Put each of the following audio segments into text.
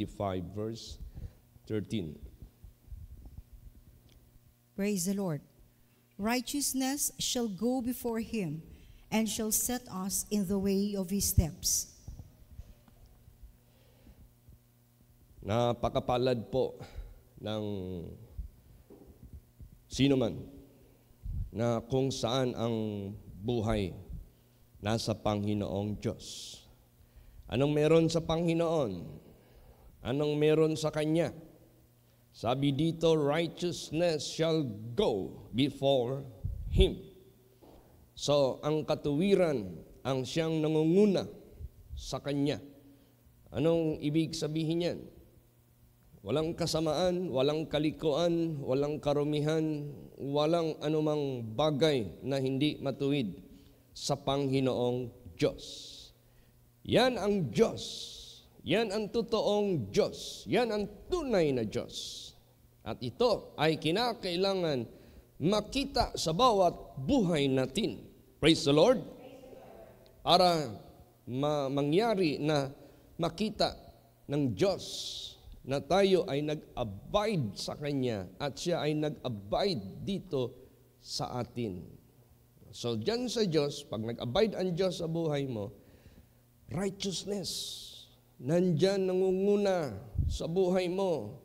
5 verse 13. Praise the Lord. Righteousness shall go before him and shall set us in the way of his steps. Napakapalad po ng sino man na kung saan ang buhay nasa Panginoong Diyos. Anong meron sa Panginoon? Anong meron sa Kanya? Sabi dito, righteousness shall go before Him. So, ang katuwiran ang siyang nangunguna sa Kanya. Anong ibig sabihin yan? Walang kasamaan, walang kalikuan, walang karumihan, walang anumang bagay na hindi matuwid sa Panginoong Diyos. Yan ang Diyos. Yan ang totoong Diyos. Yan ang tunay na Diyos. At ito ay kinakailangan makita sa bawat buhay natin. Praise the Lord. Para mangyari na makita ng Diyos na tayo ay nag-abide sa Kanya at siya ay nag-abide dito sa atin. So dyan sa Diyos, pag nag-abide ang Diyos sa buhay mo, righteousness, nandyan nangunguna sa buhay mo.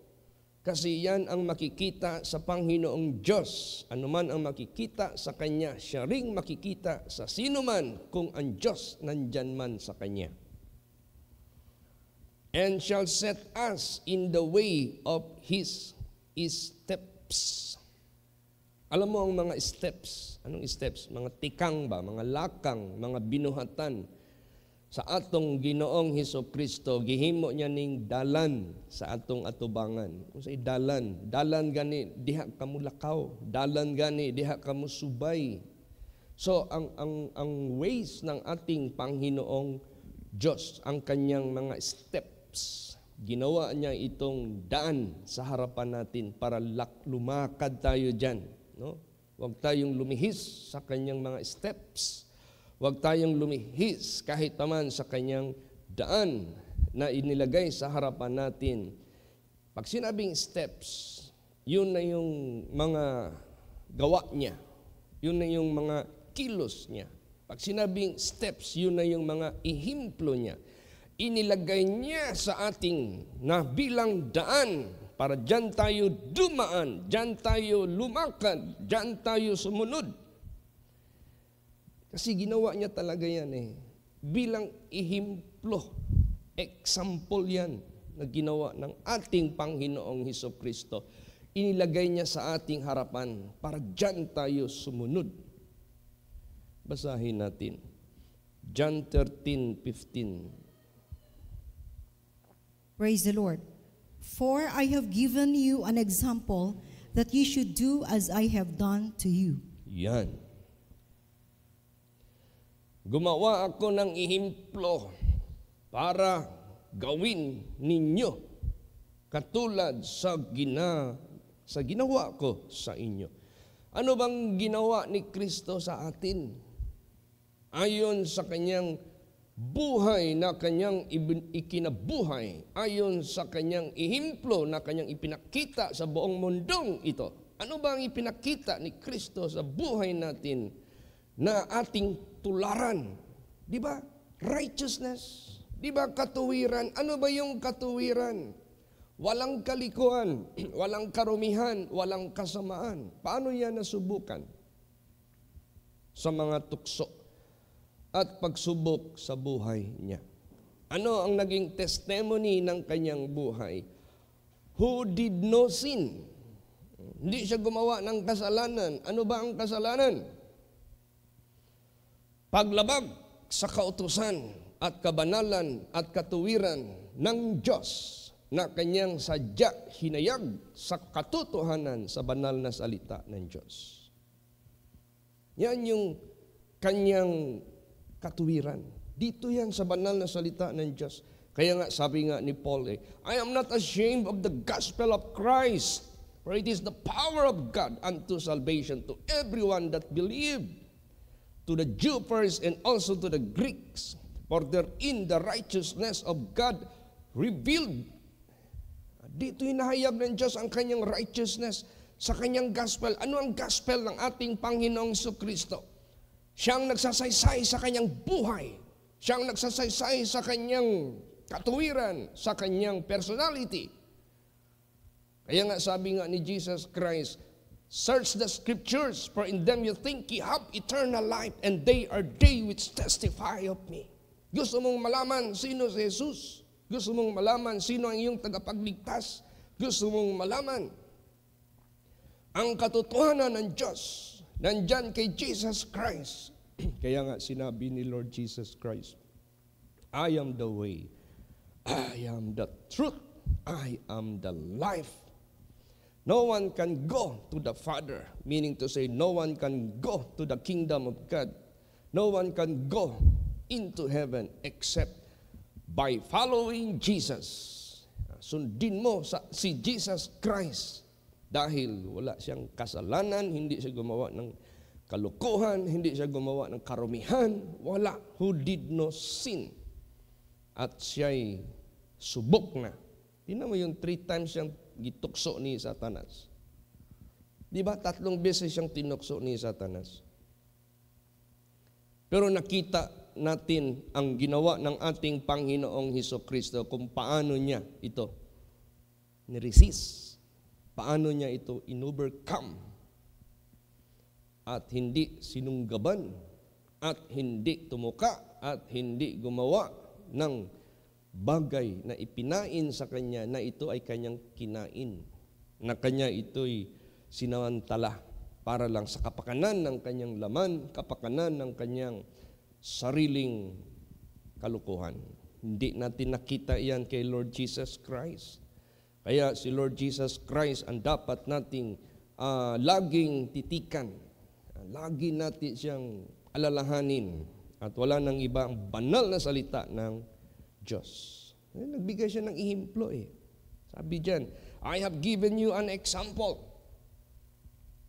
Kasi yan ang makikita sa Panginoong Diyos. Ano man ang makikita sa Kanya, siya ring makikita sa sino man kung ang Diyos nandyan man sa Kanya. And shall set us in the way of His steps. Alam mo ang mga steps. Anong steps? Mga tikang ba? Mga lakang, mga binuhatan. Sa atong Ginoong Hesukristo, gihimo niya ning dalan sa atong atubangan. Kung sa'y dalan gani, diha ka mo lakaw. Dalan gani, diha ka mo subay. So, ang ways ng ating Panginoong Diyos, ang kanyang mga steps, ginawa niya itong daan sa harapan natin para lumakad tayo dyan. No? Huwag tayong lumihis sa kanyang mga steps. Huwag tayong lumihis kahit naman sa kanyang daan na inilagay sa harapan natin. Pag sinabing steps, yun na yung mga gawa niya. Yun na yung mga kilos niya. Pag sinabing steps, yun na yung mga ihimplo niya. Inilagay niya sa ating na bilang daan para dyan tayo dumaan, dyan tayo lumakad, dyan tayo sumunod. Kasi ginawa niya talaga yan bilang ihimplo, example yan na ginawa ng ating Panginoong Hesukristo. Inilagay niya sa ating harapan para dyan tayo sumunod. Basahin natin. John 13:15. Praise the Lord. For I have given you an example that you should do as I have done to you. Yan. Gumawa ako ng ihimplo para gawin ninyo katulad sa ginawa ko sa inyo. Ano bang ginawa ni Kristo sa atin? Ayon sa kanyang buhay na kanyang ikinabuhay, ayon sa kanyang ihimplo na kanyang ipinakita sa buong mundong ito. Ano bang ipinakita ni Kristo sa buhay natin na ating tularan? Di ba? Righteousness. Di ba katuwiran? Ano ba yung katuwiran? Walang kalikuan, walang karumihan, walang kasamaan. Paano yan nasubukan? Sa mga tukso at pagsubok sa buhay niya. Ano ang naging testimony ng kanyang buhay? Who did no sin? Hindi siya gumawa ng kasalanan. Ano ba ang kasalanan? Paglabag sa kautusan at kabanalan at katuwiran ng Diyos na kanyang sadya hinayag sa katotohanan sa banal na salita ng Diyos. Yan yung kanyang katuwiran. Dito yan sa banal na salita ng Diyos. Kaya nga, sabi nga ni Paul, I am not ashamed of the gospel of Christ, for it is the power of God unto salvation to everyone that believe, to the Jew first and also to the Greeks. For therein the righteousness of God revealed Dito hinahayag ng Diyos ang kanyang righteousness sa kanyang gospel. Ano ang gospel ng ating Panginoong Jesucristo? Siyang nagsasaysay sa kanyang buhay. Siyang nagsasaysay sa kanyang katuwiran, sa kanyang personality. Kaya nga sabi nga ni Jesus Christ, search the scriptures, for in them you think ye have eternal life, and they are they which testify of me. Gusto mong malaman sino si Jesus? Gusto mong malaman sino ang iyong tagapagligtas? Gusto mong malaman ang katotohanan ng Diyos? Nandyan kay Jesus Christ. Kaya nga sinabi ni Lord Jesus Christ, I am the way, I am the truth, I am the life. No one can go to the Father, meaning to say, no one can go to the kingdom of God. No one can go into heaven except by following Jesus. Sundin mo si Jesus Christ dahil wala siyang kasalanan, hindi siya gumawa ng kalukuhan, hindi siya gumawa ng karumihan, wala, who did no sin. At siya'y subok na. Tingnan mo yung 3 times siyang gitukso ni Satanas. Di ba? 3 beses siyang tinukso ni Satanas. Pero nakita natin ang ginawa ng ating Panginoong Hesukristo kung paano niya ito niresist. Paano niya ito inovercome. At hindi sinunggaban. At hindi tumuka. At hindi gumawa ng bagay na ipinain sa kanya na ito ay kanyang kinain, na kanya ito'y sinamantala para lang sa kapakanan ng kanyang laman, kapakanan ng kanyang sariling kalukuhan. Hindi natin nakita yan kay Lord Jesus Christ. Kaya si Lord Jesus Christ ang dapat nating laging titikan, lagi natin siyang alalahanin, at wala nang iba ang banal na salita ng Diyos. Nagbigay siya ng ihimplo eh. Sabi diyan, I have given you an example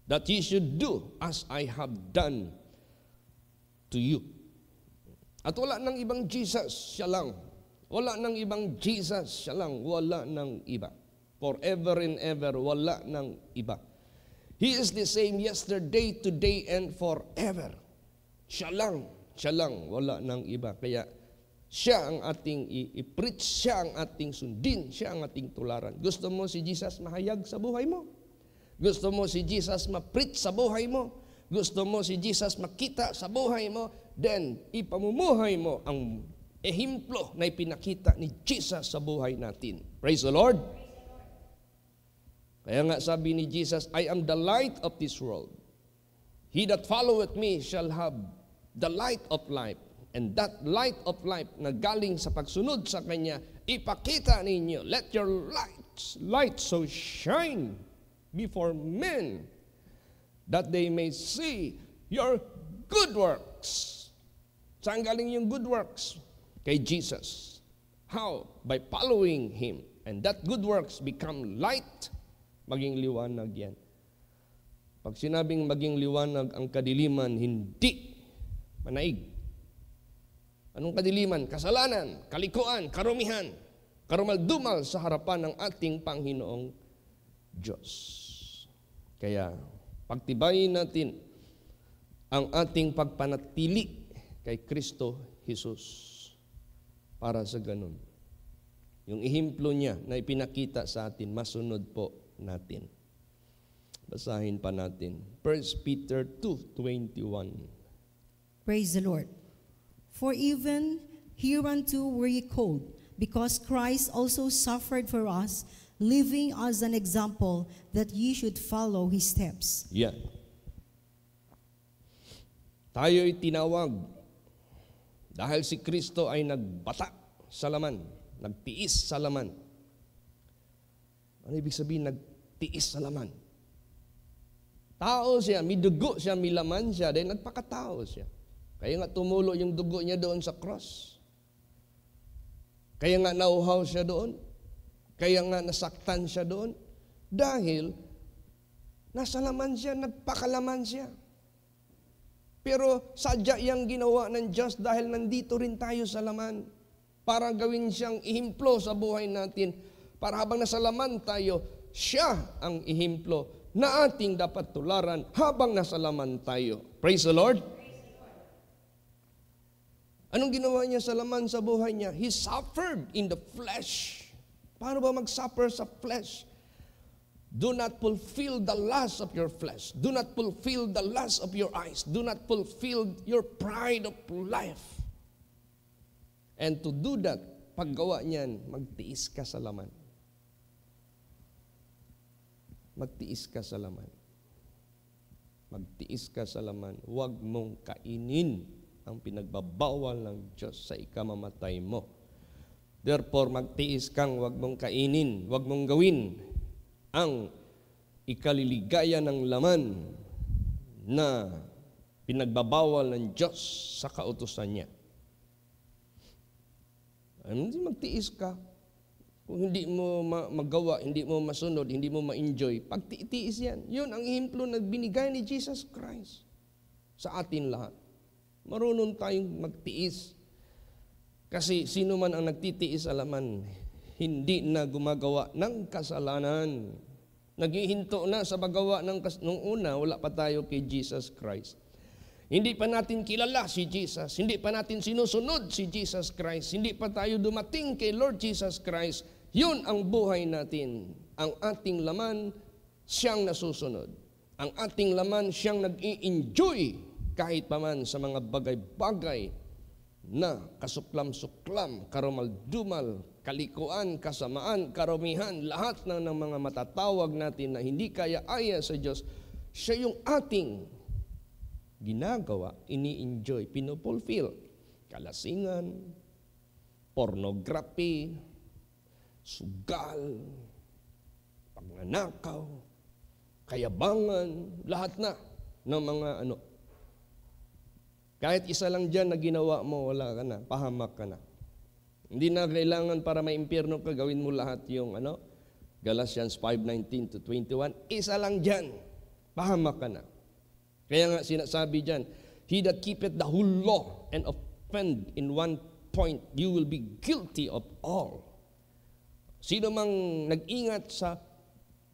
that ye should do as I have done to you. At wala nang ibang Jesus, siya lang. Wala nang ibang Jesus, siya lang. Wala nang iba. Forever and ever, wala nang iba. He is the same yesterday, today, and forever. Siya lang, wala nang iba. Kaya siya ang ating i-preach, siya ang ating sundin, siya ang ating tularan. Gusto mo si Jesus mahayag sa buhay mo? Gusto mo si Jesus ma-preach sa buhay mo? Gusto mo si Jesus makita sa buhay mo? Then, ipamumuhay mo ang ehimplo na ipinakita ni Jesus sa buhay natin. Praise the Lord! Kaya nga sabi ni Jesus, I am the light of this world. He that followeth me shall have the light of life. And that light of life na galing sa pagsunod sa Kanya, ipakita ninyo, let your light so shine before men, that they may see your good works. Saan galing yung good works? Kay Jesus. How? By following Him. And that good works become light, maging liwanag yan. Pag sinabing maging liwanag ang kadiliman, hindi manaig. Anong kadiliman? Kasalanan, kalikuan, karumihan, karumaldumal sa harapan ng ating Panginoong Diyos. Kaya, pagtibayin natin ang ating pagpanatili kay Kristo Jesus para sa ganun. Yung ihimplo niya na ipinakita sa atin, masunod po natin. Basahin pa natin. 1 Peter 2:21. Praise the Lord. For even hereunto were ye called, because Christ also suffered for us, leaving us an example that ye should follow His steps. Yan. Tayo'y tinawag dahil si Kristo ay nagbata sa laman, nagtiis sa laman. Ano ibig sabihin nagtiis sa laman? Tao siya, may dugo siya, may laman siya, dahil nagpakatao siya. Kaya nga tumulo yung dugo niya doon sa cross. Kaya nga nauhaw siya doon. Kaya nga nasaktan siya doon. Dahil nasa laman siya, nagpakalaman siya. Pero sadya yang ginawa ng Diyos dahil nandito rin tayo sa laman para gawin siyang ihimplo sa buhay natin para habang nasa laman tayo, siya ang ehemplo na ating dapat tularan habang nasa laman tayo. Praise the Lord. Anong ginawa niya sa laman sa buhay niya? He suffered in the flesh. Paano ba mag-suffer sa flesh? Do not fulfill the lust of your flesh. Do not fulfill the lust of your eyes. Do not fulfill your pride of life. And to do that, paggawa niyan, magtiis ka sa laman. Magtiis ka sa laman. Magtiis ka sa laman. Huwag mong kainin ang pinagbabawal ng Diyos sa ikamamatay mo. Therefore, magtiis kang huwag mong kainin, huwag mong gawin ang ikaliligaya ng laman na pinagbabawal ng Diyos sa kautusan niya. Hindi magtiis ka. Kung hindi mo magawa, hindi mo masunod, hindi mo ma-enjoy, pagtiis yan. Yun ang ehemplo na binigay ni Jesus Christ sa atin lahat. Marunong tayong magtiis. Kasi sino man ang nagtitiis sa laman, hindi na gumagawa ng kasalanan. Naghihinto na sa paggawa nung una, wala pa tayo kay Jesus Christ. Hindi pa natin kilala si Jesus. Hindi pa natin sinusunod si Jesus Christ. Hindi pa tayo dumating kay Lord Jesus Christ. Yun ang buhay natin. Ang ating laman, siyang nasusunod. Ang ating laman, siyang nag-i-enjoy kahit pa man sa mga bagay-bagay na kasuklam-suklam, karumal-dumal, kalikuan, kasamaan, karumihan, lahat ng mga matatawag natin na hindi kaya-aya sa Diyos, siya yung ating ginagawa, ini-enjoy, pinupulfill. Kalasingan, pornography, sugal, pagnanakaw, kayabangan, lahat na ng mga Kahit isa lang dyan na ginawa mo, wala ka na, pahamak ka na. Hindi na kailangan para may impyerno ka, gawin mo lahat yung Galatians 5:19 to 21. Isa lang dyan, pahamak ka na. Kaya nga sinasabi dyan, he that keepeth the whole law and offend in one point, you will be guilty of all. Sino mang nag-ingat sa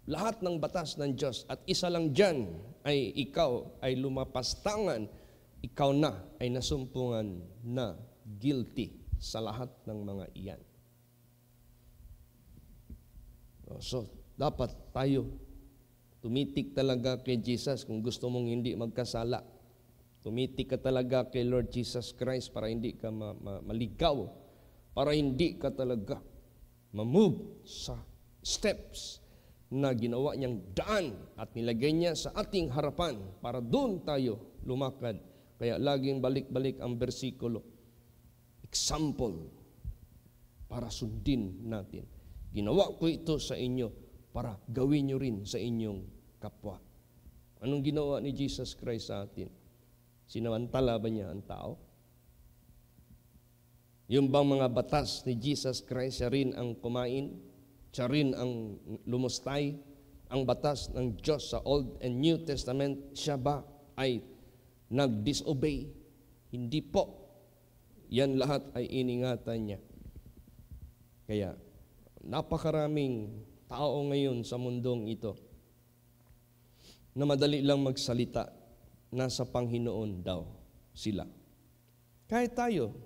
lahat ng batas ng Diyos at isa lang dyan ay ikaw ay lumapastangan, ikaw na ay nasumpungan na guilty sa lahat ng mga iyan. So, dapat tayo tumitik talaga kay Jesus kung gusto mong hindi magkasala. Tumitik ka talaga kay Lord Jesus Christ para hindi ka maligaw, para hindi ka talaga mamove sa steps na ginawa niyang daan at nilagay niya sa ating harapan para doon tayo lumakad. Kaya laging balik-balik ang bersikulo. Example para sundin natin. Ginawa ko ito sa inyo para gawin nyo rin sa inyong kapwa. Anong ginawa ni Jesus Christ sa atin? Sinamantala ba niya ang tao? Yung bang mga batas ni Jesus Christ, siya rin ang kumain? Siya rin ang lumustay? Ang batas ng Diyos sa Old and New Testament, siya ba ay nag-disobey? Hindi po. Yan lahat ay iningatan niya. Kaya, napakaraming tao ngayon sa mundong ito na madali lang magsalita, nasa Panginoon daw sila. Kahit tayo,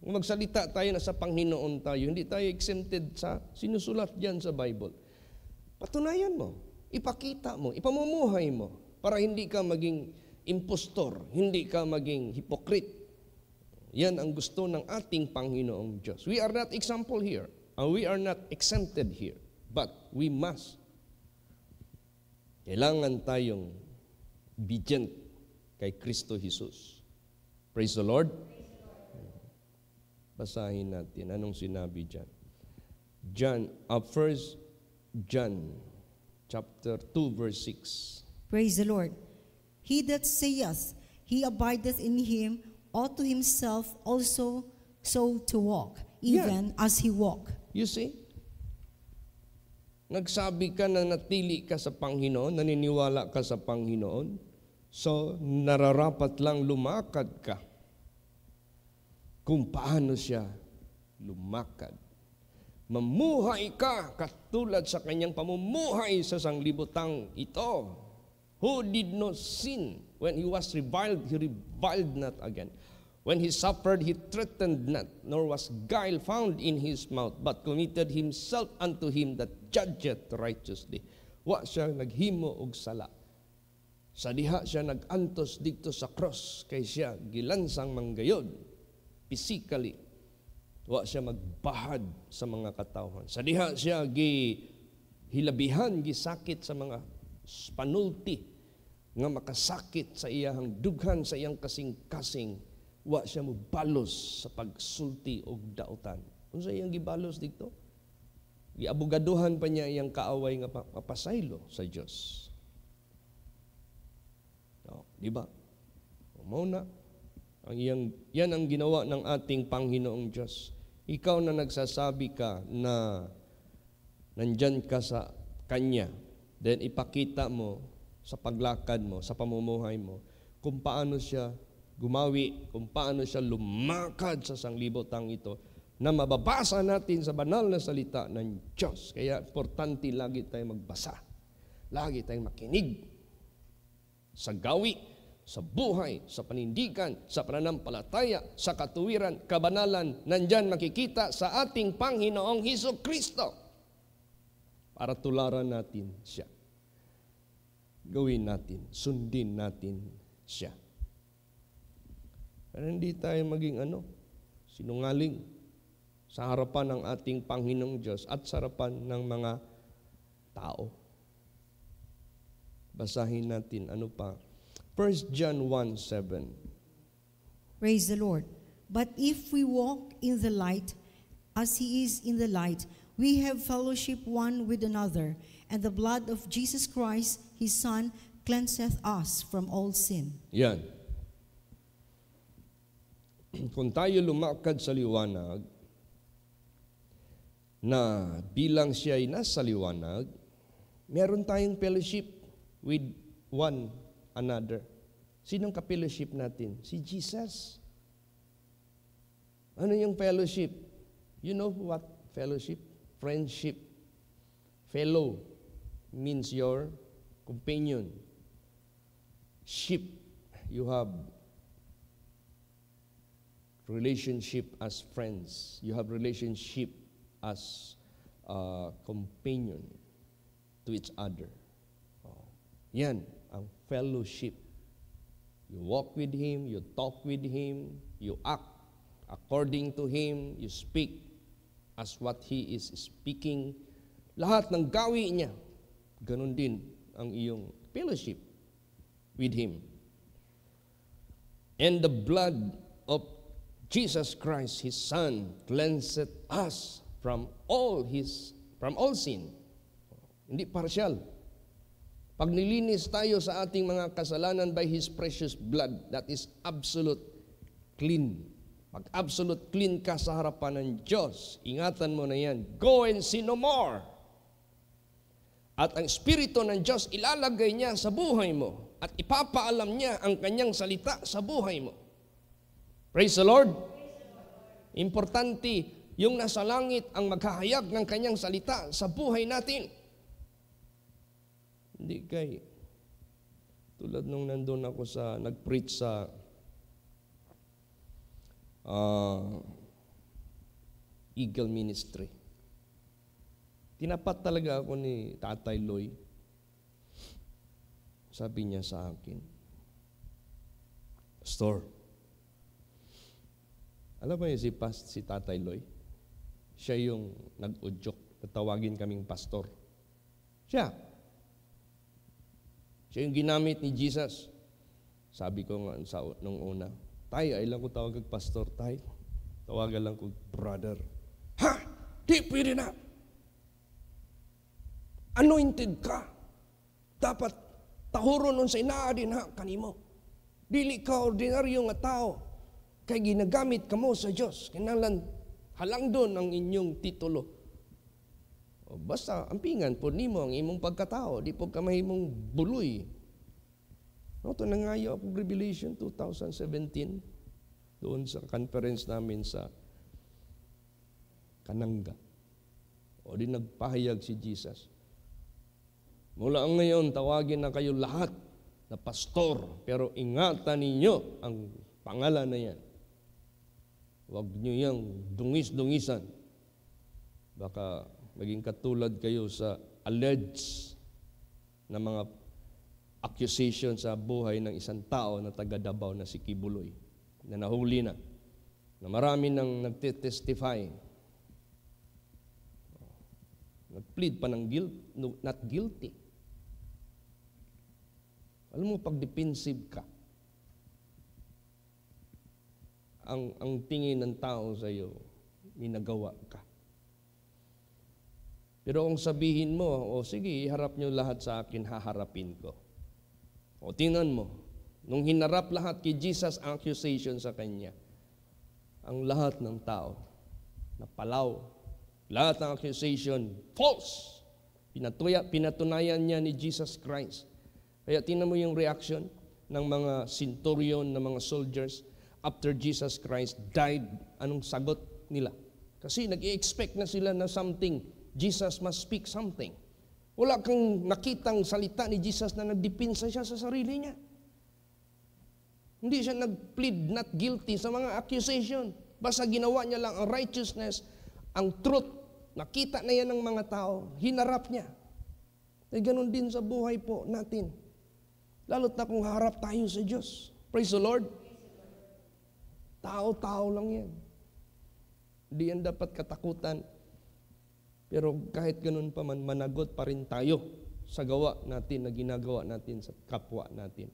kung magsalita tayo, nasa Panginoon tayo, hindi tayo exempted sa sinusulat diyan sa Bible. Patunayan mo, ipakita mo, ipamumuhay mo, para hindi ka maging impostor, hindi ka maging hypocrite. Yan ang gusto ng ating Panginoong Diyos. We are not example here. We are not exempted here. But we must. Kailangan tayong obedient kay Kristo Jesus. Praise the Lord. Basahin natin. Anong sinabi dyan? First John chapter 2 verse 6. Praise the Lord. He that saith, he abideth in him, ought to himself also so to walk, even as he walk. You see? Nagsabi ka na natili ka sa Panginoon, naniniwala ka sa Panginoon, so nararapat lang lumakad ka kung paano siya lumakad. Mamuhay ka katulad sa kanyang pamumuhay sa sanglibutang ito. Who did not sin? When he was reviled, he reviled not again. When he suffered, he threatened not, nor was guile found in his mouth, but committed himself unto him that judgeth righteously. Wa siya naghimo og sala. Sa diha siya nagantos dito sa cross, kay siya gilansang manggayod, physically. Wa siya magbahad sa mga katawhan. Sa diha siya hilabihan, gisakit sa mga panulti, nga makasakit sa iyang dughan, sa iyang kasing-kasing. Wa siya mo balos sa pagsulti og dautan. Unsa iyang gibalos dito? Giabogaduhan pa niya iyang kaaway nga papasaylo sa Dios. Di ba? Mao na ang yan ang ginawa ng ating Panginoong Diyos. Ikaw na nagsasabi ka na nandyan ka sa Kanya, then ipakita mo sa paglakad mo, sa pamumuhay mo, kung paano siya gumawi, kung paano siya lumakad sa sanglibotang ito, na mababasa natin sa banal na salita ng Diyos. Kaya importante lagi tayong magbasa. Lagi tayong makinig sa gawi, sa buhay, sa panindigan, sa pananampalataya, sa katuwiran, kabanalan, nandyan makikita sa ating Panginoong Hesukristo para tularan natin siya. Gawin natin, sundin natin siya. Para hindi tayo maging sinungaling sa harapan ng ating Panginoong Diyos at sa harapan ng mga tao. Basahin natin, 1 John 1:7. Praise the Lord. But if we walk in the light, as He is in the light, we have fellowship one with another, and the blood of Jesus Christ, His Son, cleanseth us from all sin. Yan. Kung tayo lumakad sa liwanag, na bilang siya ay nasa liwanag, meron tayong fellowship with one another. Sinong ka-fellowship natin? Si Jesus. Ano yung fellowship? You know what fellowship? Friendship. Fellow means your companion. Ship, you have relationship as friends. You have relationship as companion to each other. Yan ang fellowship. You walk with Him, you talk with Him, you act according to Him, you speak as what He is speaking. Lahat ng gawi niya, ganun din ang iyong fellowship with Him. And the blood of Jesus Christ, His Son, cleanseth us from all sin. Hindi partial. Pag nilinis tayo sa ating mga kasalanan by His precious blood, that is absolute clean. Pag absolute clean ka sa harapan ng Diyos, ingatan mo na yan, go and sin no more. At ang Espiritu ng Diyos ilalagay niya sa buhay mo at ipapaalam niya ang kanyang salita sa buhay mo. Praise the Lord. Importante, yung nasa langit ang maghahayag ng kanyang salita sa buhay natin. Hindi kay, tulad nung nandun ako nag-preach sa Eagle Ministry. Tinapat talaga ako ni Tatay Loy. Sabi niya sa akin, Pastor, alam mo yun si Tatay Loy? Siya yung nag-udyok, natawagin kaming pastor. Siya yung ginamit ni Jesus. Sabi ko nga nung una, Tay, ay lang ko tawag kag pastor, Tay. Tawagan lang ko brother. Ha? Di pwede na. Anointed ka. Dapat tahuron nun sa inaadin ha, kanimo. Dili ka ordinaryo nga tao. Kay ginagamit ka mo sa Diyos. Kinahanglan halang doon ang inyong titulo. O basta, ampingan po nimo ang imong pagkatao. Di po ka mahimong buloy. No, ito nangayo ako Revelation 2017 doon sa conference namin sa Kananga. O di nagpahayag si Jesus. Mula ngayon, tawagin na kayo lahat na pastor, pero ingatan ninyo ang pangalan na yan. Huwag nyo yang dungis-dungisan. Baka maging katulad kayo sa alleged na mga accusation sa buhay ng isang tao na taga Davao na si Kibuloy, na nahuli na marami nang nagtestify. Nag-plead pa ng not guilty. Alam mo, pag defensive ka, ang tingin ng tao sa iyo, minagawa ka. Pero kung sabihin mo, o sige, iharap nyo lahat sa akin, haharapin ko. O tingnan mo, nung hinarap lahat kay Jesus ang accusation sa kanya, ang lahat ng tao, napalaw, lahat ng accusation, false. Pinatunayan niya ni Jesus Christ. Kaya tingnan mo yung reaction ng mga centurion, ng mga soldiers, after Jesus Christ died, anong sagot nila? Kasi nag-i-expect na sila na something, Jesus must speak something. Wala kang nakitang salita ni Jesus na nagdepensa siya sa sarili niya. Hindi siya nag-plead not guilty sa mga accusation. Basta ginawa niya lang ang righteousness, ang truth. Nakita na yan ng mga tao. Hinarap niya. Ay ganun din sa buhay po natin. Lalo't na kung harap tayo sa Diyos. Praise the Lord. Tao-tao lang yan. Hindi yan dapat katakutan. Pero kahit ganun pa man, managot pa rin tayo sa gawa natin na ginagawa natin sa kapwa natin.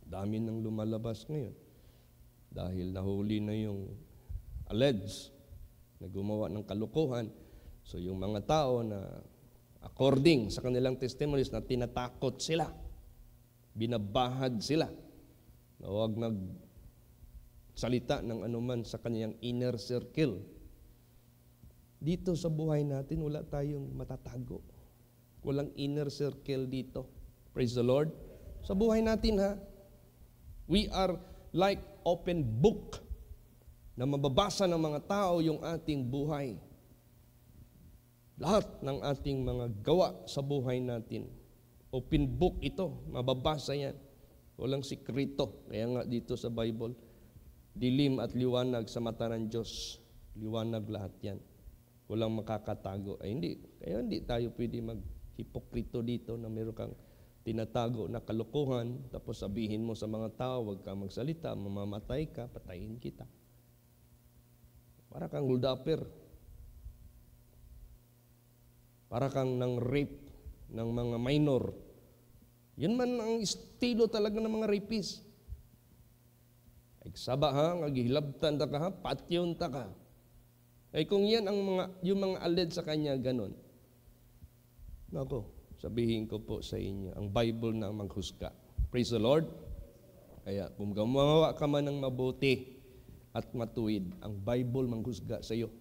Dami nang lumalabas ngayon. Dahil nahuli na yung alleged na gumawa ng kalukuhan. So yung mga tao na according sa kanilang testimonies na tinatakot sila, binabahad sila, na huwag nagsalita ng anuman sa kanyang inner circle. Dito sa buhay natin, wala tayong matatago. Walang inner circle dito. Praise the Lord. Sa buhay natin ha, we are like open book na mababasa ng mga tao yung ating buhay. Lahat ng ating mga gawa sa buhay natin. Open book ito, mababasa yan. Walang sikrito. Kaya nga dito sa Bible, dilim at liwanag sa mata ng Diyos. Liwanag lahat yan. Walang makakatago. Ay hindi. Kaya hindi tayo pwede maghipokrito dito na meron kang tinatago na kalokohan, tapos sabihin mo sa mga tao, huwag kang magsalita, mamamatay ka, patayin kita. Para kang hold-upper. Para kang nang rape ng mga minor. Yan man ang estilo talaga ng mga rapist. Saba ha, ngagihilabtan ta ka ha, patyon ta ka. Ay kung yan ang yung mga alleged sa kanya, ganon. Nako, sabihin ko po sa inyo, ang Bible na maghusga. Praise the Lord. Kaya kung gumawa ka man ng mabuti at matuwid, ang Bible manghusga sa iyo.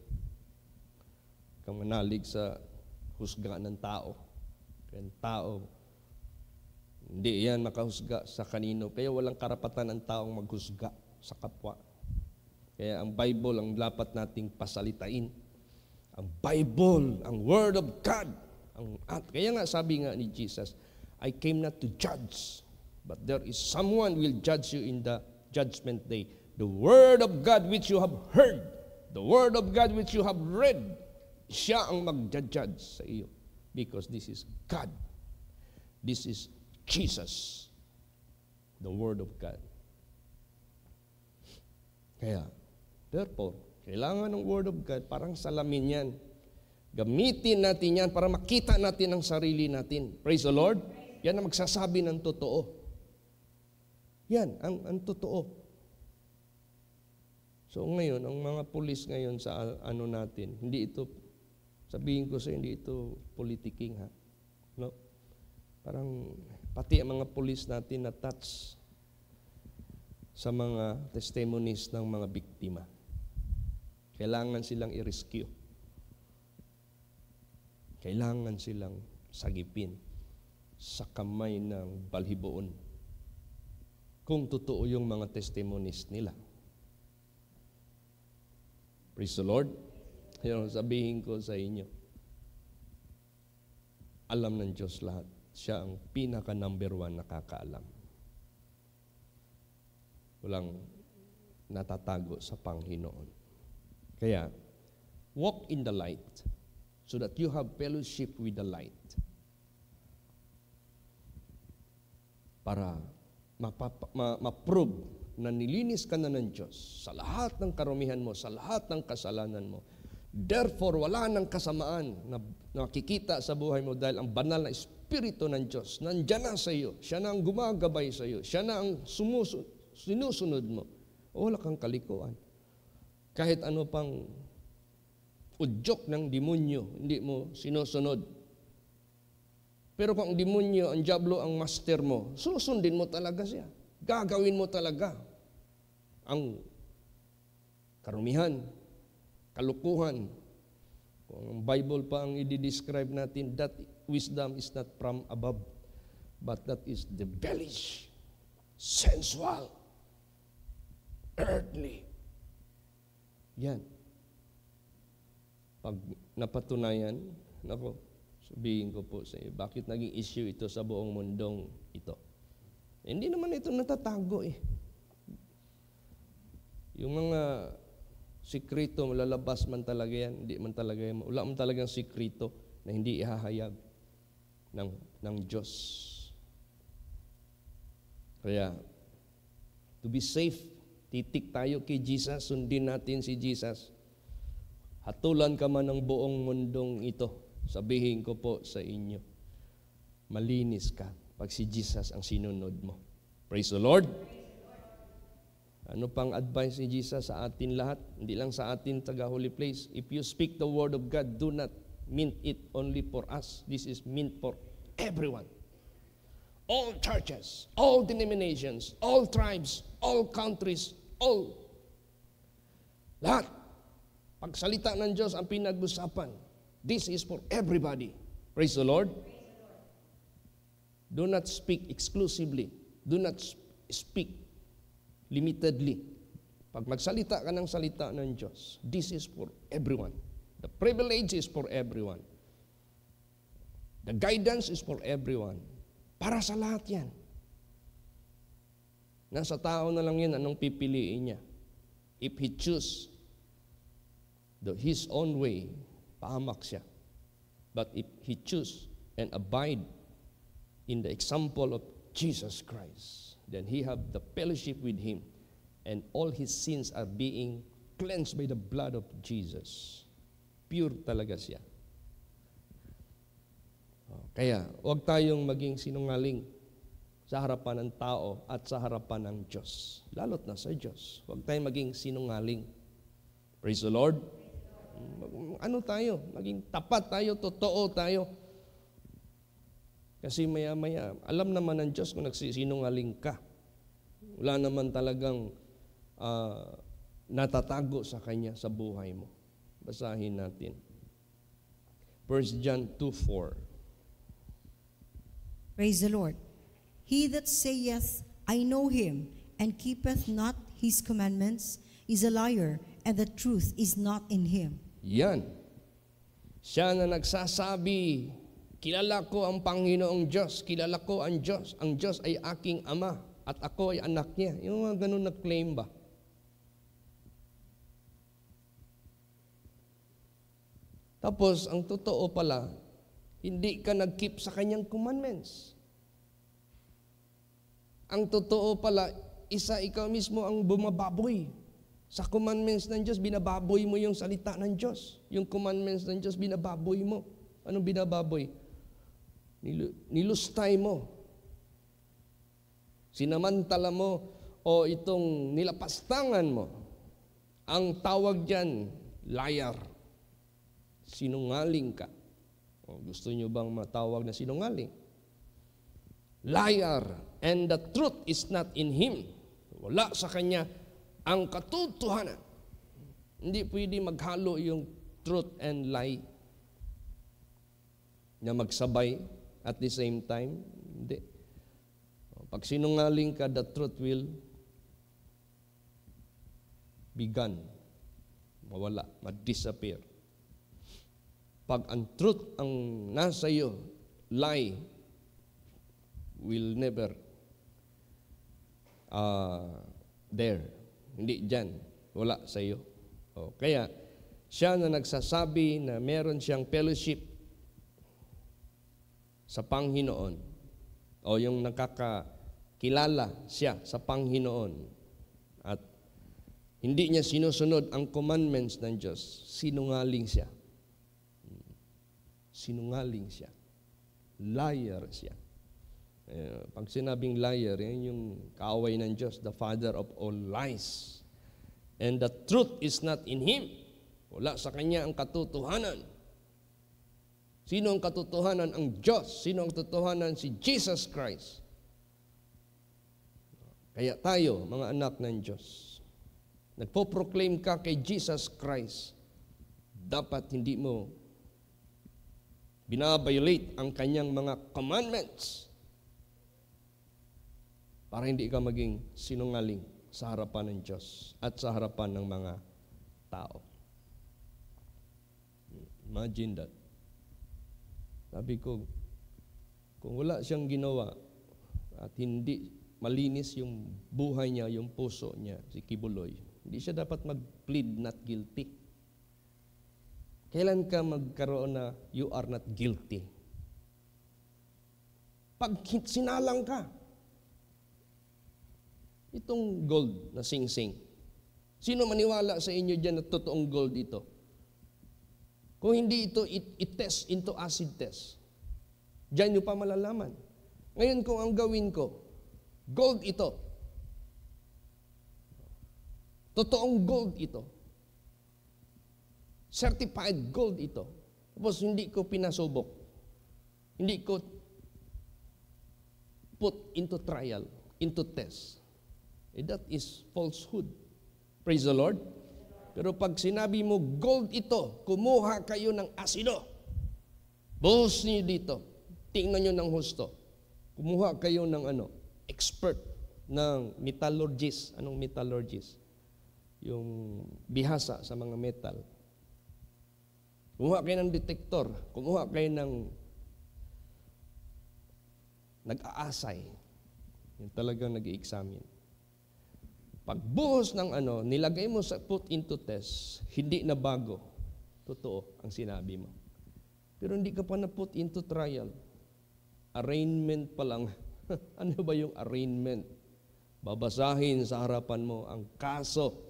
Kang manalig sa husga ng tao. Kaya tao, hindi yan makahusga sa kanino. Kaya walang karapatan ang taong maghusga sa kapwa. Kaya ang Bible ang dapat nating pasalitain. Ang Bible, ang Word of God. Kaya nga sabi nga ni Jesus, I came not to judge, but there is someone will judge you in the judgment day. The Word of God which you have heard, the Word of God which you have read, siya ang mag-judge sa iyo. Because this is God. This is Jesus, the Word of God. Kaya, therefore, kailangan ng Word of God, parang salamin yan. Gamitin natin yan para makita natin ang sarili natin. Praise the Lord. Yan ang magsasabi ng totoo. Yan, ang totoo. So ngayon, ang mga pulis ngayon sa ano natin, hindi ito, sabihin ko sa hindi ito politiking ha. No? Parang pati ang mga pulis natin na touch sa mga testimonies ng mga biktima. Kailangan silang i-rescue. Kailangan silang sagipin sa kamay ng balhiboon. Kung totoo yung mga testimonies nila. Praise the Lord. Sabihin ko sa inyo, alam ng Diyos lahat. Siya ang pinaka-number 1 nakakaalam. Walang natatago sa Panginoon. Kaya, walk in the light so that you have fellowship with the light. Para ma-prove na nilinis ka na ng Diyos sa lahat ng karumihan mo, sa lahat ng kasalanan mo. Therefore, wala nang kasamaan na nakikita sa buhay mo dahil ang banal na Espiritu ng Diyos nandiyan na sa iyo. Siya na ang gumagabay sa iyo. Siya na ang sinusunod mo. O wala kang kalikuan. Kahit ano pang udyok ng demonyo, hindi mo sinusunod. Pero kung ang demonyo, ang diablo, ang master mo, susundin mo talaga siya. Gagawin mo talaga ang karumihan, kalukuhan. Kung ang Bible pa ang i-describe natin, that wisdom is not from above, but that is devilish, sensual, earthly. Yan. Pag napatunayan, sabihin ko po sa iyo, bakit naging issue ito sa buong mundong ito? Hindi naman ito natatago eh. Yung mga sikrito, malalabas man talaga yan, hindi man talaga yan. Wala man talagang sikrito na hindi ihahayag ng Diyos. Kaya, to be safe, titik tayo kay Jesus, sundin natin si Jesus. Hatulan ka man ng buong mundong ito, sabihin ko po sa inyo, malinis ka pag si Jesus ang sinunod mo. Praise the Lord. Ano pang advice ni Jesus sa atin lahat? Hindi lang sa atin taga Holy Place. If you speak the word of God, do not mean it only for us. This is meant for everyone. All churches, all denominations, all tribes, all countries, all. Lahat. Pagsalita ng Diyos ang pinag-usapan. This is for everybody. Praise the Lord. Do not speak exclusively. Do not speak limitedly. Pag magsalita ka ng salita ng Diyos, this is for everyone. The privilege is for everyone. The guidance is for everyone. Para sa lahat yan. Nasa tao na lang yan, anong pipiliin niya? If he choose his own way, pahamak siya. But if he choose and abide in the example of Jesus Christ, then he have the fellowship with him, and all his sins are being cleansed by the blood of Jesus. Pure talaga siya. Kaya, huwag tayong maging sinungaling sa harapan ng tao at sa harapan ng Diyos. Lalo't na sa Diyos. Huwag tayong maging sinungaling. Praise the Lord. Ano tayo? Maging tapat tayo, totoo tayo. Kasi maya-maya, alam naman ng Diyos kung nagsisinungaling ka. Wala naman talagang natatago sa Kanya sa buhay mo. Basahin natin. 1 John 2:4. Praise the Lord. He that saith, I know him, and keepeth not his commandments, is a liar, and the truth is not in him. Yan. Siya na nagsasabi, kilala ko ang Panginoong Diyos, kilala ko ang Diyos ay aking ama, at ako ay anak niya. Yung mga ganun na claim ba? Tapos, ang totoo pala, hindi ka nag-keep sa kanyang commandments. Ang totoo pala, ikaw mismo ang bumababoy. Sa commandments ng Diyos, binababoy mo yung salita ng Diyos. Yung commandments ng Diyos, binababoy mo. Anong binababoy? Nilustay mo. Sinamantala mo o itong nilapastangan mo. Ang tawag dyan, liar. Sinungaling ka. O, gusto nyo bang matawag na sinungaling? Liar. And the truth is not in him. Wala sa kanya ang katotohanan. Hindi pwede maghalo yung truth and lie na magsabay at the same time. Hindi. Pag sinungaling ka, the truth will be gone. Mawala, ma-disappear. Pag ang truth ang nasa iyo, lie will never there. Hindi dyan. Wala sa iyo. Kaya, siya na nagsasabi na meron siyang fellowship sa Panginoon o yung nakakakilala siya sa Panginoon at hindi niya sinusunod ang commandments ng Diyos, sinungaling siya. Sinungaling siya. Liar siya. Pag sinabing liar, yan yung kaaway ng Diyos, the father of all lies. And the truth is not in him. Wala sa kanya ang katotohanan. Sino ang katotohanan? Ang Diyos. Sino ang katotohanan? Si Jesus Christ. Kaya tayo, mga anak ng Diyos, nagpo-proclaim ka kay Jesus Christ, dapat hindi mo binabiolate ang kanyang mga commandments para hindi ka maging sinungaling sa harapan ng Diyos at sa harapan ng mga tao. Imagine that. Sabi ko, kung wala siyang ginawa at hindi malinis yung buhay niya, yung puso niya, si Kibuloy, hindi siya dapat mag-plead not guilty. Kailan ka magkaroon na you are not guilty? Pag sinalang ka, itong gold na sing-sing, sino maniwala sa inyo dyan na totoong gold ito? Kung hindi ito, i-test into acid test. Diyan nyo pa malalaman. Ngayon kung ang gawin ko, gold ito. Totoong gold ito. Certified gold ito. Tapos hindi ko pinasubok. Hindi ko put into trial, into test. That is falsehood. Praise the Lord. Pero pag sinabi mo, gold ito, kumuha kayo ng asido. Buhos niyo dito. Tingnan nyo ng husto. Kumuha kayo ng expert ng metallurgist. Anong metallurgist? Yung bihasa sa mga metal. Kumuha kayo ng detector. Kumuha kayo ng nag-aasay. Yung talagang nag-i-examine. Pagbuhos ng nilagay mo sa put into test, hindi na bago. Totoo ang sinabi mo. Pero hindi ka pa na put into trial. Arraignment pa lang. Ano ba yung arraignment? Babasahin sa harapan mo ang kaso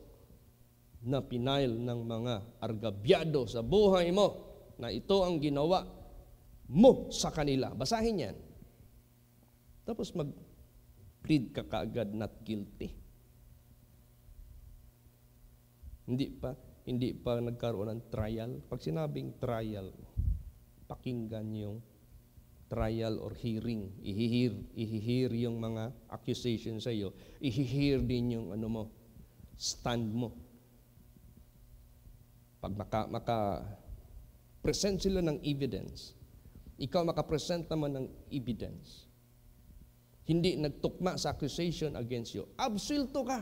na pinail ng mga argabyado sa buhay mo na ito ang ginawa mo sa kanila. Basahin yan. Tapos mag-plead ka kaagad not guilty. Hindi pa nagkaroon ng trial. Pag sinabing trial, pakinggan yung trial or hearing. Ihihir yung mga accusation sa iyo. Ihihir din yung stand mo. Pag maka-present sila ng evidence, ikaw maka-present naman ng evidence. Hindi nagtukma sa accusation against you. Absuelto ka.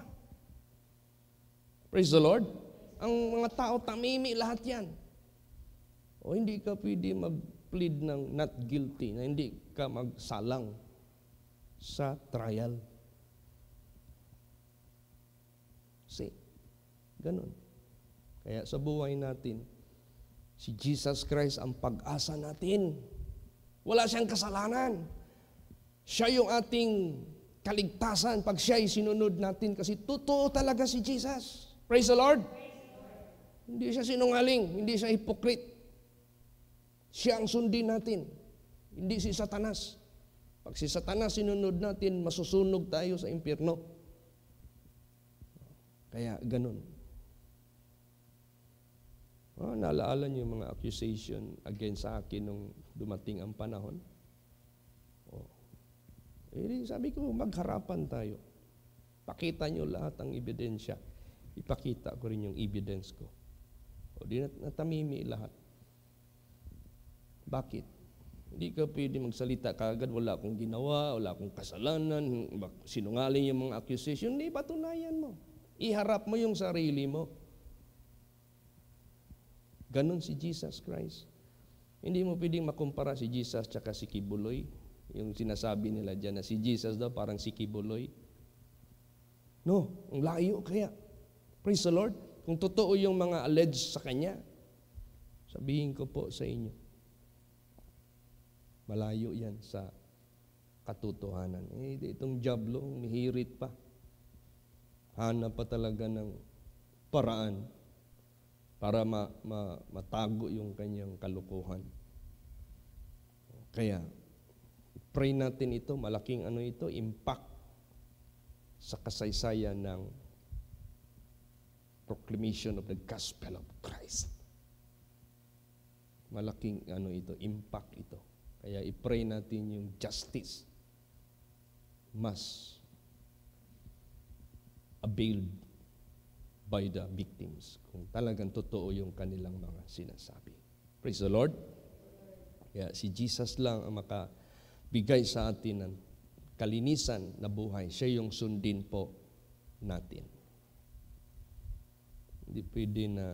Praise the Lord. Ang mga tao, tamimi lahat yan. O hindi ka pwede mag-plead ng not guilty, na hindi ka magsalang sa trial. See? Ganun. Kaya sa buhay natin, si Jesus Christ ang pag-asa natin. Wala siyang kasalanan. Siya yung ating kaligtasan pag siya'y sinunod natin kasi totoo talaga si Jesus. Praise the Lord. Hindi siya sinungaling, hindi siya hypocrite. Siya ang sundin natin, hindi si Satanas. Pag si Satanas sinunod natin, masusunog tayo sa impyerno. Kaya ganun. Naalaala niyo yung mga accusation against sa akin nung dumating ang panahon? Sabi ko, magharapan tayo. Pakita niyo lahat ang ebidensya. Ipakita ko rin yung evidence ko. Di natamimi lahat. Bakit? Hindi ka pwede magsalita kaagad, wala akong ginawa, wala akong kasalanan, sinungaling yung mga accusation. Hindi, patunayan mo. Iharap mo yung sarili mo. Ganon si Jesus Christ. Hindi mo pwedeng makumpara si Jesus tsaka si Kibuloy. Yung sinasabi nila dyan na si Jesus daw parang si Kibuloy. No, ang layo kaya. Praise the Lord. Kung totoo yung mga alleged sa Kanya, sabihin ko po sa inyo, malayo yan sa katotohanan. Itong Diablo, mihirit pa. Hanap pa talaga ng paraan para matago yung kanyang kalukuhan. Kaya, pray natin ito, malaking impact sa kasaysayan ng proclamation of the gospel of Christ. Malaking impact ito. Kaya i-pray natin yung justice must availed by the victims kung talagang totoo yung kanilang mga sinasabi. Praise the Lord. Kaya si Jesus lang ang makabigay sa atin ng kalinisan na buhay. Siya yung sundin po natin. Hindi pwede na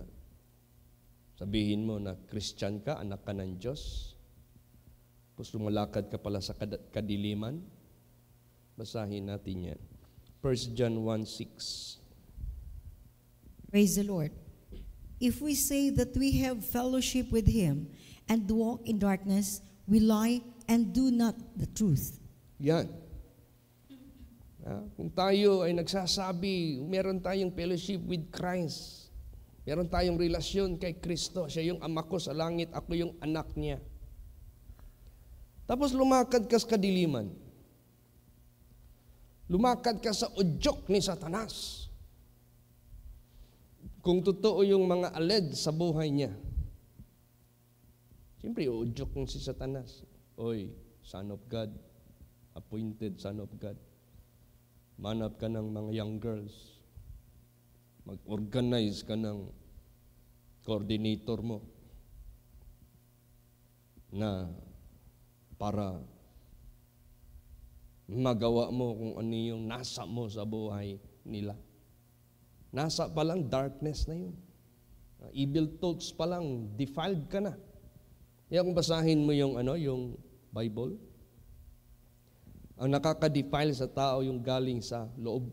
sabihin mo na Christian ka, anak ka ng Diyos, tapos lumalakad ka pala sa kadiliman. Basahin natin yan. 1 John 1:6. Praise the Lord. If we say that we have fellowship with Him and walk in darkness, we lie and do not the truth. Yan. Kung tayo ay nagsasabi, meron tayong fellowship with Christ, meron tayong relasyon kay Kristo, siya yung ama ko sa langit, ako yung anak niya. Tapos lumakad ka sa kadiliman. Lumakad ka sa udyok ni Satanas. Kung totoo yung mga aled sa buhay niya, siyempre udyok ng si Satanas. Oy, son of God, appointed son of God. Manap ka ng mga young girls. Mag-organize ka ng coordinator mo na para magawa mo kung ano yung nasa mo sa buhay nila. Nasa pa lang darkness na yun. Evil thoughts pa lang, defiled ka na. Kaya kung basahin mo yung yung Bible, ang nakaka-defile sa tao yung galing sa loob.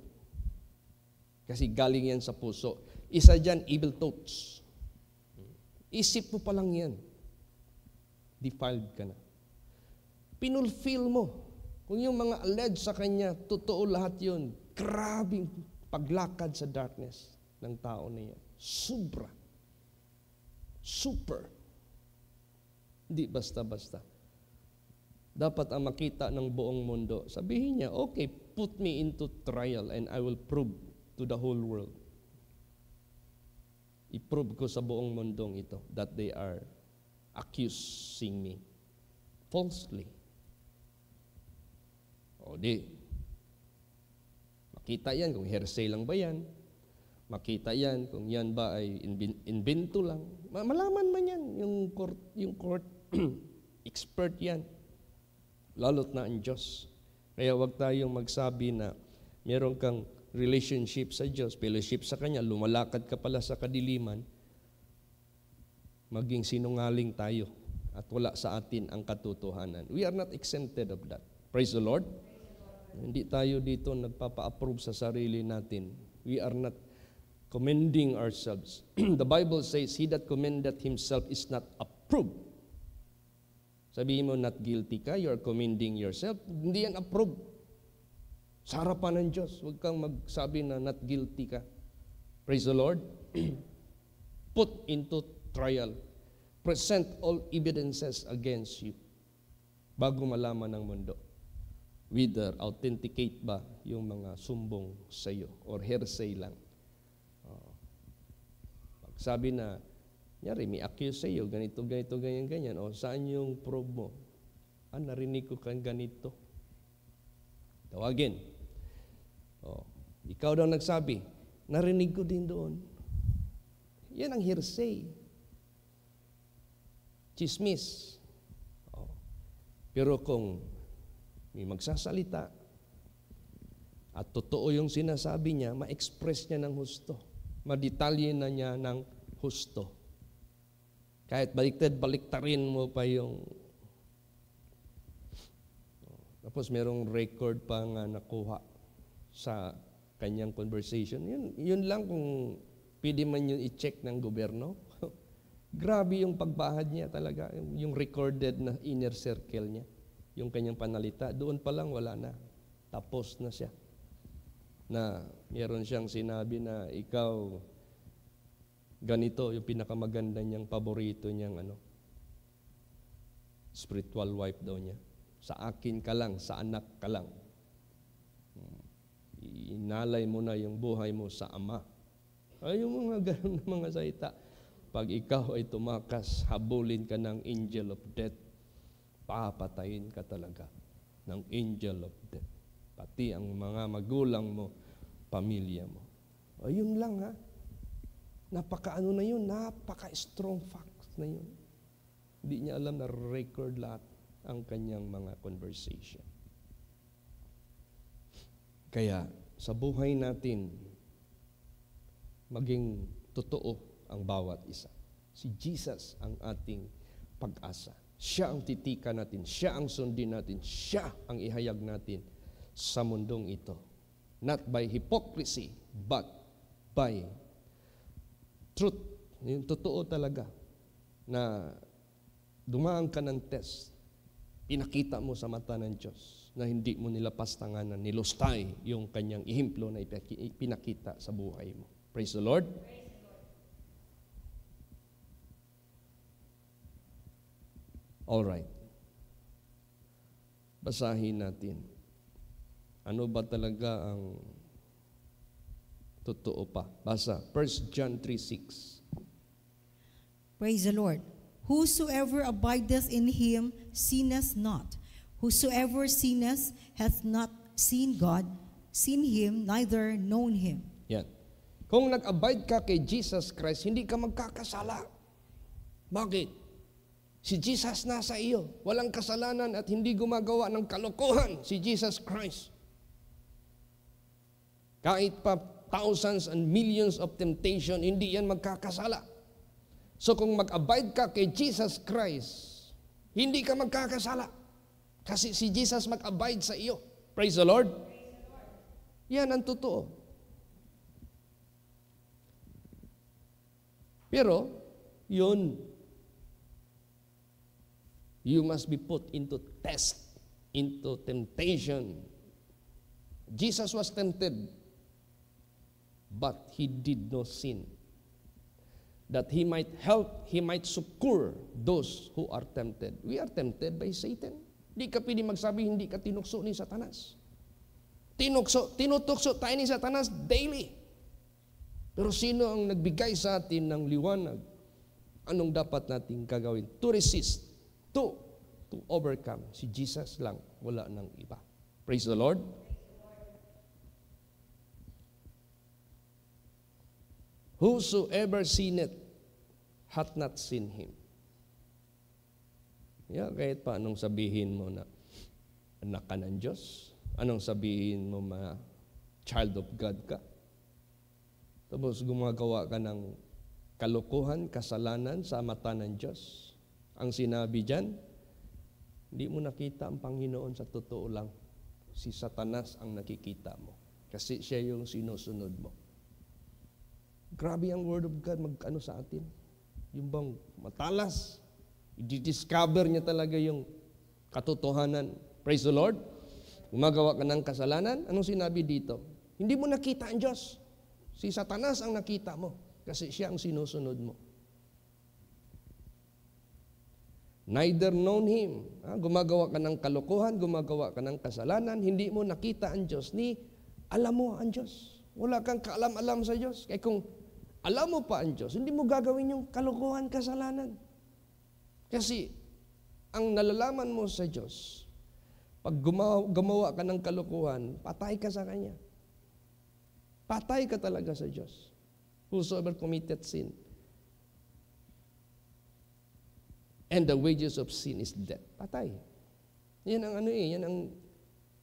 Kasi galing yan sa puso. Isa dyan, evil thoughts. Isip mo pa lang yan. Defiled ka na. Pinulfill mo. Kung yung mga alleged sa kanya, totoo lahat yun. Grabing paglakad sa darkness ng tao na yan. Sobra. Super. Hindi basta-basta. Dapat ang makita ng buong mundo. Sabihin niya, okay, put me into trial and I will prove to the whole world. I-prove ko sa buong mundong ito that they are accusing me falsely. O di, makita yan kung hearsay lang ba yan. Makita yan kung yan ba ay invento lang. Malaman man yan, yung court expert yan. Lalo't na ang Diyos. Kaya wag tayong magsabi na meron kang relationship sa Diyos, fellowship sa Kanya, lumalakad ka pala sa kadiliman, maging sinungaling tayo at wala sa atin ang katotohanan. We are not exempted of that. Praise the Lord. Hindi tayo dito nagpapa-approve sa sarili natin. We are not commending ourselves. The Bible says, he that commendeth himself is not approved. Sabihin mo, not guilty ka, you are commending yourself. Hindi yan approved. Sa harapan ng Diyos, huwag kang magsabi na not guilty ka. Praise the Lord. Put into trial. Present all evidences against you bago malaman ng mundo. Whether authenticate ba yung mga sumbong sa iyo or hearsay lang. Sabi na, nyari, may accuse sa iyo, ganito, ganyan. O, saan yung probe mo? Narinig ko kang ganito. Tawagin. O, ikaw daw nagsabi, narinig ko din doon. Yan ang hearsay. Chismis. O, pero kung may magsasalita at totoo yung sinasabi niya, ma-express niya ng husto. Madetalye na niya ng husto. Kahit baliktarin mo pa yung... Tapos merong record pa nga nakuha sa kanyang conversation. Yun lang kung pwede man yun i-check ng gobyerno. Grabe yung pagbahad niya talaga. Yung recorded na inner circle niya. Yung kanyang panalita. Doon pa lang wala na. Tapos na siya. Na meron siyang sinabi na ikaw, ganito, yung pinakamaganda niyang paborito niyang spiritual wife daw niya. Sa akin ka lang, sa anak ka lang. Inalay mo na yung buhay mo sa Ama. Ay, yung mga ganun na mga salita. Pag ikaw ay tumakas, habulin ka ng angel of death, papatayin ka talaga ng angel of death. Pati ang mga magulang mo, pamilya mo. Ayun lang ha. Napaka-ano na yun, napaka-strong facts na yun. Hindi niya alam na record lahat ang kanyang mga conversation. Kaya sa buhay natin, maging totoo ang bawat isa. Si Jesus ang ating pag-asa. Siya ang titika natin, siya ang sundin natin, siya ang ihayag natin sa mundong ito. Not by hypocrisy, but by truth. Yung totoo talaga na dumaan ka ng test, pinakita mo sa mata ng Diyos na hindi mo nilapastanganan, nilustay yung kanyang ihimplo na ipinakita sa buhay mo. Praise the Lord. All right. Basahin natin. Ano ba talaga ang totoo pa? Basa, 1 John 3:6. Praise the Lord. Whosoever abideth in him sinneth not. Whosoever sinneth hath not seen God, seen him, neither known him. Yan. Kung nag-abide ka kay Jesus Christ, hindi ka magkakasala. Bakit? Si Jesus nasa iyo. Walang kasalanan at hindi gumagawa ng kalokohan si Jesus Christ. Kahit pa thousands and millions of temptation, hindi yan magkakasala. So kung mag-abide ka kay Jesus Christ, hindi ka magkakasala. Kasi si Jesus mag-abide sa iyo. Praise the Lord. Yan ang totoo. Pero, yun, you must be put into test, into temptation. Jesus was tempted, but he did no sin. That he might help, he might succor those who are tempted. We are tempted by Satan. Hindi ka pwede magsabi, hindi ka tinukso ni Satanas. Tinutukso tayo ni Satanas daily. Pero sino ang nagbigay sa atin ng liwanag? Anong dapat natin gagawin? To resist, to overcome. Si Jesus lang, wala nang iba. Praise the Lord. Whosoever sinneth hath not seen him. Yeah, kahit pa anong sabihin mo na anak ka ng Diyos, anong sabihin mo na child of God ka, tapos gumagawa ka ng kalokohan, kasalanan sa mata ng Diyos, ang sinabi dyan, hindi mo nakita ang Panginoon sa totoo lang. Si Satanas ang nakikita mo. Kasi siya yung sinusunod mo. Grabe ang Word of God mag-ano sa atin. Yung bang matalas, i-discover niya talaga yung katotohanan. Praise the Lord. Gumagawa ka ng kasalanan, anong sinabi dito? Hindi mo nakita ang Diyos. Si Satanas ang nakita mo kasi siya ang sinusunod mo. Neither known him. Gumagawa ka ng kalokohan, gumagawa ka ng kasalanan, hindi mo nakita ang Diyos, ni alam mo ang Diyos. Wala kang kaalam-alam sa Diyos. Kaya kung alam mo pa ang Diyos, hindi mo gagawin yung kalokohan, kasalanan. Kasi ang nalalaman mo sa Diyos, pag gumawa ka ng kalokohan, patay ka sa Kanya. Patay ka talaga sa Diyos. Whosoever committed sin. And the wages of sin is death. Patay. Yan ang yan ang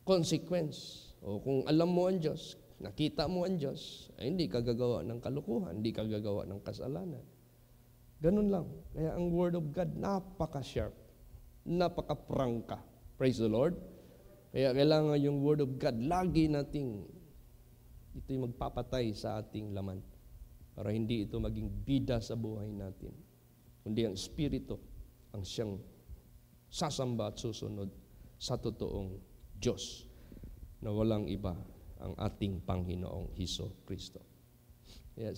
consequence. O kung alam mo ang Diyos, nakita mo ang Diyos, ay hindi ka gagawa ng kalukuhan, hindi ka gagawa ng kasalanan. Ganun lang. Kaya ang Word of God, napaka-sharp, napaka-prangka. Praise the Lord. Kaya kailangan yung Word of God, lagi nating ito'y magpapatay sa ating laman para hindi ito maging bida sa buhay natin. Kundi ang Espiritu ang siyang sasamba at susunod sa totoong Diyos na walang iba ang ating Panginoong Hesus-Kristo. Kaya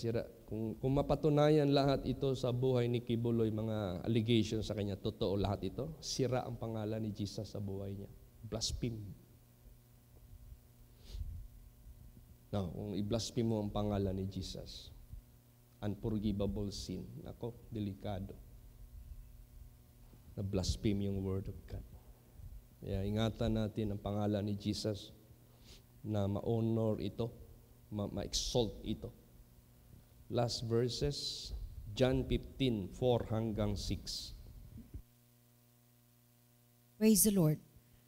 kung mapatunayan lahat ito sa buhay ni Kibuloy, mga allegations sa kanya, totoo lahat ito, sira ang pangalan ni Jesus sa buhay niya. Blaspheme. Now, kung i-blaspheme mo ang pangalan ni Jesus, unforgivable sin. Nako, delikado. Na blaspheme yung Word of God. Kaya ingatan natin ang pangalan ni Jesus na ma-honor ito, ma-exalt ito. Last verses, John 15:4 hanggang 6. Praise the Lord.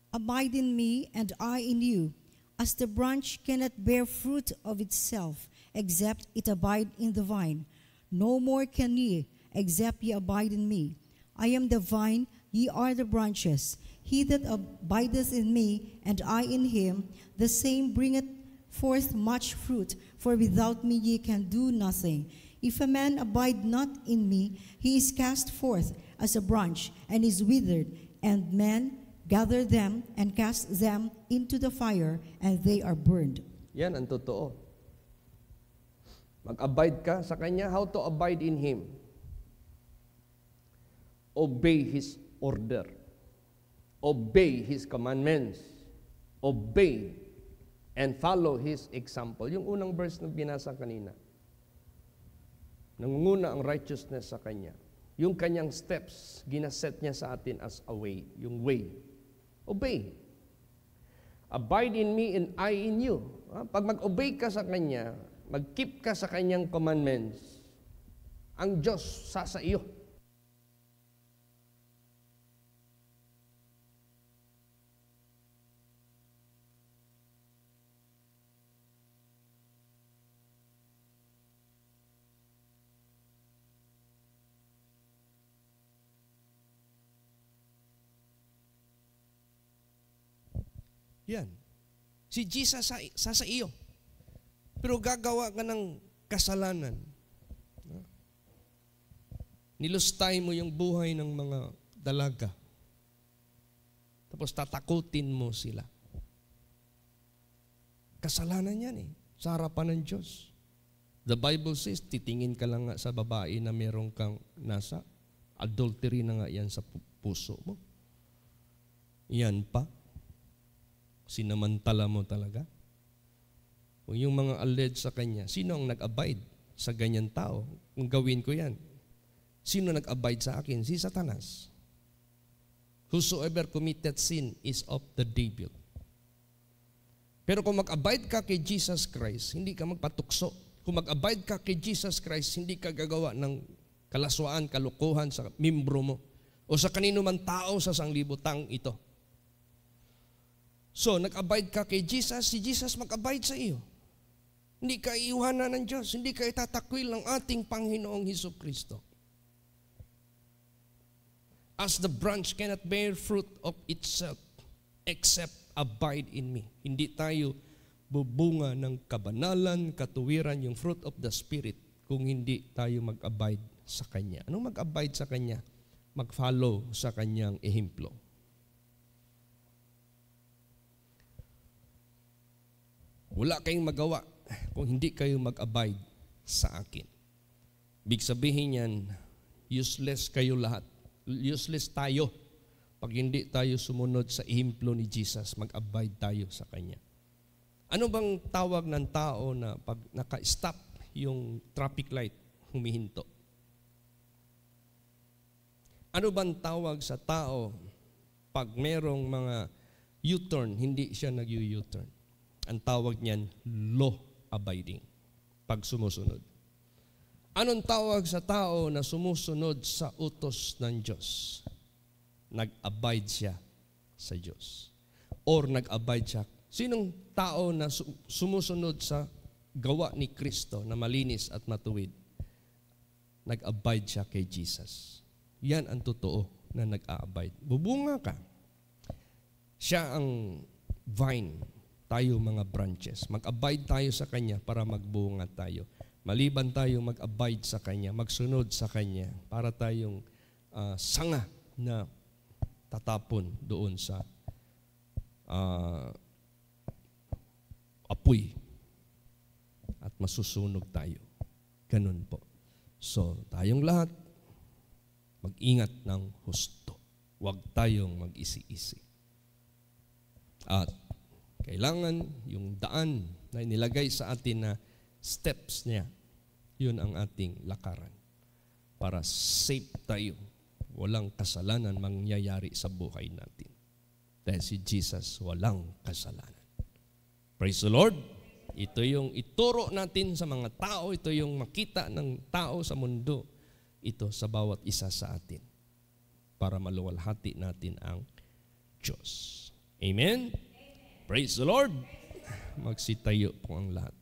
Abide in me, and I in you. As the branch cannot bear fruit of itself, except it abide in the vine, no more can ye, except ye abide in me. I am the vine, ye are the branches. He that abideth in me, and I in him, the same bringeth forth much fruit, for without me ye can do nothing. If a man abide not in me, he is cast forth as a branch, and is withered, and men gather them and cast them into the fire, and they are burned. Yan ang totoo. Mag-abide ka sa Kanya. How to abide in Him? Obey His order. Obey His commandments. Obey and follow His example. Yung unang verse na binasa kanina. Nangunguna ang righteousness sa Kanya. Yung Kanyang steps, ginaset niya sa atin as a way. Yung way. Obey. Abide in me and I in you. Pag mag-obey ka sa Kanya, mag-keep ka sa Kanyang commandments, ang Diyos sa iyo. Yan. Si Jesus sa iyo. Pero gagawa ka ng kasalanan. Nilustay mo yung buhay ng mga dalaga. Tapos tatakutin mo sila. Kasalanan yan sa harapan ng Diyos. The Bible says, titingin ka lang nga sa babae na meron kang nasa. Adultery na nga yan sa puso mo. Yan pa. Sinamantala mo talaga. Kung yung mga alleged sa kanya, sino ang nag-abide sa ganyan tao? Kung gawin ko yan, sino nag-abide sa akin? Si Satanas. Whosoever committed sin is of the devil. Pero kung mag-abide ka kay Jesus Christ, hindi ka magpatukso. Kung mag-abide ka kay Jesus Christ, hindi ka gagawa ng kalaswaan, kalukuhan sa membro mo o sa kanino man tao sa sanglibutang ito. So, nag-abide ka kay Jesus, si Jesus mag-abide sa iyo. Hindi ka iiwanan ng Diyos, hindi ka itatakwil ng ating Panginoong Hesus-Kristo. As the branch cannot bear fruit of itself, except abide in me. Hindi tayo bubunga ng kabanalan, katuwiran, yung fruit of the Spirit, kung hindi tayo mag-abide sa Kanya. Anong mag-abide sa Kanya? Mag-follow sa Kanyang ehemplo. Wala kayong magawa kung hindi kayo mag-abide sa akin. Big sabihin yan, useless kayo lahat. Useless tayo pag hindi tayo sumunod sa ehemplo ni Jesus, mag-abide tayo sa Kanya. Ano bang tawag ng tao na pag naka-stop yung traffic light, humihinto? Ano bang tawag sa tao pag merong mga U-turn, hindi siya nag-U-turn? Ang tawag niyan, law-abiding, pag sumusunod. Anong tawag sa tao na sumusunod sa utos ng Diyos? Nag-abide siya sa Diyos. Or nag-abide siya. Sinong tao na sumusunod sa gawa ni Kristo na malinis at matuwid? nag-abide siya kay Jesus. Yan ang totoo na nag-a-abide. Bubunga ka. Siya ang vine, tayo mga branches. Mag-abide tayo sa Kanya para magbunga tayo. Maliban tayo mag-abide sa Kanya, magsunod sa Kanya, para tayong sanga na tatapon doon sa apoy at masusunog tayo. Ganun po. So, tayong lahat, mag-ingat ng husto. Huwag tayong mag-isi-isi. At kailangan yung daan na inilagay sa atin na steps niya, yun ang ating lakaran. Para safe tayo. Walang kasalanan mangyayari sa buhay natin. Dahil si Jesus walang kasalanan. Praise the Lord. Ito yung ituro natin sa mga tao. Ito yung makita ng tao sa mundo. Ito sa bawat isa sa atin. Para maluwalhati natin ang Diyos. Amen? Praise the Lord. Magsitayo po ang lahat.